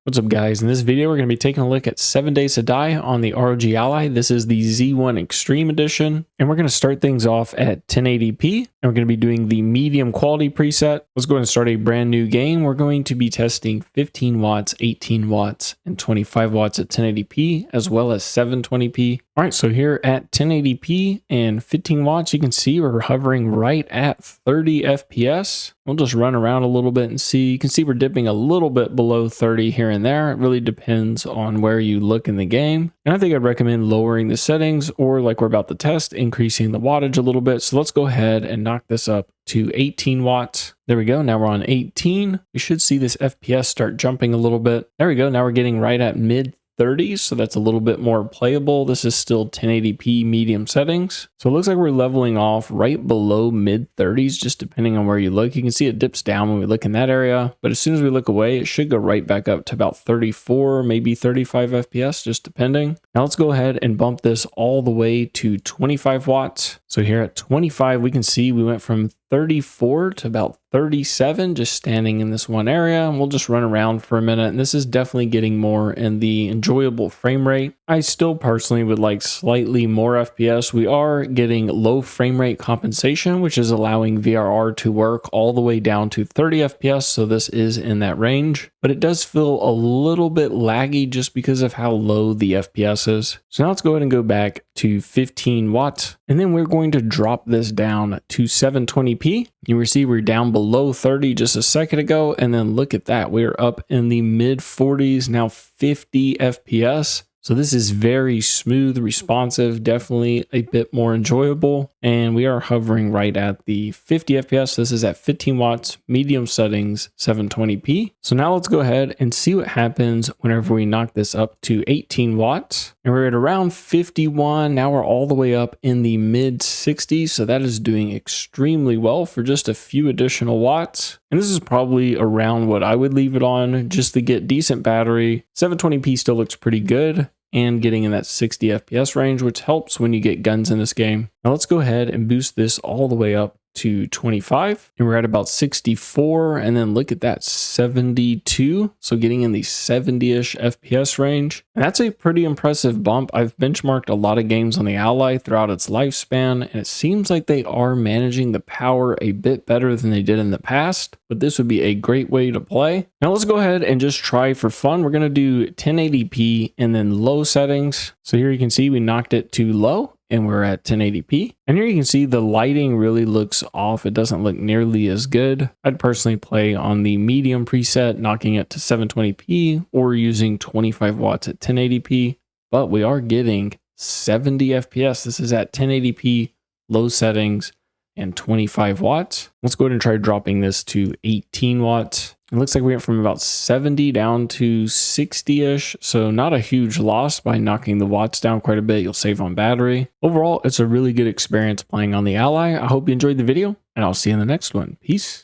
What's up guys, in this video we're going to be taking a look at 7 days to die on the ROG Ally. This is the Z1 Extreme edition, and we're going to start things off at 1080p, and we're going to be doing the medium quality preset. Let's go ahead and start a brand new game. We're going to be testing 15 watts, 18 watts, and 25 watts at 1080p, as well as 720p. Alright, so here at 1080p and 15 watts, you can see we're hovering right at 30 FPS. We'll just run around a little bit and see. You can see we're dipping a little bit below 30 here and there. It really depends on where you look in the game. And I think I'd recommend lowering the settings, or like we're about to test, increasing the wattage a little bit. So let's go ahead and knock this up to 18 watts. There we go. Now we're on 18. You should see this FPS start jumping a little bit. There we go. Now we're getting right at mid 30s, so that's a little bit more playable. This is still 1080p medium settings, so it looks like we're leveling off right below mid 30s, just depending on where you look. You can see it dips down when we look in that area, but as soon as we look away, it should go right back up to about 34, maybe 35 FPS, just depending. Now let's go ahead and bump this all the way to 25 watts. So here at 25, we can see we went from 34 to about 37 just standing in this one area, and we'll just run around for a minute. And this is definitely getting more in the enjoyable frame rate. I still personally would like slightly more FPS. We are getting low frame rate compensation, which is allowing VRR to work all the way down to 30 FPS, so this is in that range, but it does feel a little bit laggy just because of how low the FPS is. So now let's go ahead and go back to 15 watts, and then we're going to drop this down to 720p. You will see we're down below 30 just a second ago, and then look at that, we're up in the mid 40s, now 50 FPS. So this is very smooth, responsive, definitely a bit more enjoyable. And we are hovering right at the 50 FPS. This is at 15 watts, medium settings, 720p. So now let's go ahead and see what happens whenever we knock this up to 18 watts. And we're at around 51. Now we're all the way up in the mid 60s. So that is doing extremely well for just a few additional watts. And this is probably around what I would leave it on just to get decent battery. 720p still looks pretty good, and getting in that 60 FPS range, which helps when you get guns in this game. Now let's go ahead and boost this all the way up to 25, and we're at about 64, and then look at that, 72, so getting in the 70-ish FPS range, and that's a pretty impressive bump. I've benchmarked a lot of games on the Ally throughout its lifespan, and it seems like they are managing the power a bit better than they did in the past, but this would be a great way to play. Now let's go ahead and just try for fun. We're going to do 1080p and then low settings. So here you can see we knocked it to low, and we're at 1080p. And here you can see the lighting really looks off. It doesn't look nearly as good. I'd personally play on the medium preset, knocking it to 720p, or using 25 watts at 1080p. But we are getting 70 FPS. This is at 1080p, low settings, and 25 watts. Let's go ahead and try dropping this to 18 watts. It looks like we went from about 70 down to 60-ish, so not a huge loss by knocking the watts down quite a bit. You'll save on battery. Overall, it's a really good experience playing on the Ally. I hope you enjoyed the video, and I'll see you in the next one. Peace.